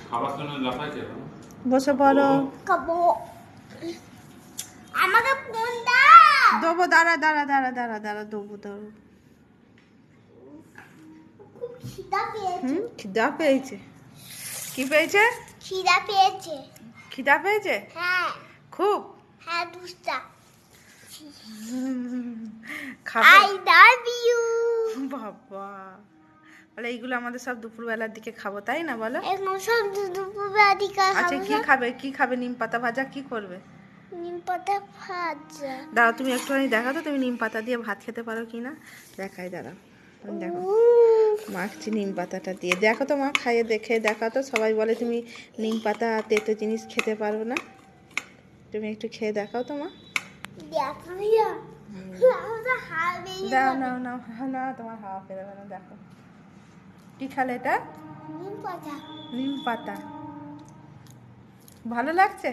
খাবার জন্য লাফাইছে এখন। বসে পড়ো। খাবো। আমাকে ফোন দাও। দেবো, দাঁড়া দাঁড়া দাঁড়া দাঁড়া দাঁড়া, দেবো দেবো। খুব খিদা পেয়েছে। খিদা পেয়েছে? কি পেয়েছে? খিদা পেয়েছে। খিদা পেয়েছে হ্যাঁ খুব? হ্যাঁ দুষ্টা। খাবে? I love you. বাবা, বলে এইগুলো আমাদের সব দুপুরবেলার দিকে খাবো, তাই না বলো? এখন সব দুপুরবেলা দিকে আচ্ছা খাবো। কি খাবে, কি খাবে? নিম পাতা ভাজা কি করবে? নিম পাতা ভাজা। দাঁড়াও, তুমি একটুখানি দেখো তো তুমি নিম পাতা দিয়ে ভাত খেতে পারো কি না। দেখাই, দাঁড়াও দেখো। মাখছি নিম পাতাটা দিয়ে, দেখো তো মা, খাইয়ে দেখে দেখো তো। সবাই বলে তুমি নিম পাতা তেতো জিনিস খেতে পারো না, তুমি একটু খেয়ে দেখাও তো মা। দেখো ভাইয়া, আমাদের হাড় বেরিয়ে দাও, যাবে। নাও নাও, না তোমার হাওয়া পেয়ে যাবে না। দেখো কি খালে এটা? নিম পাতা। নিম পাতা ভালো লাগছে?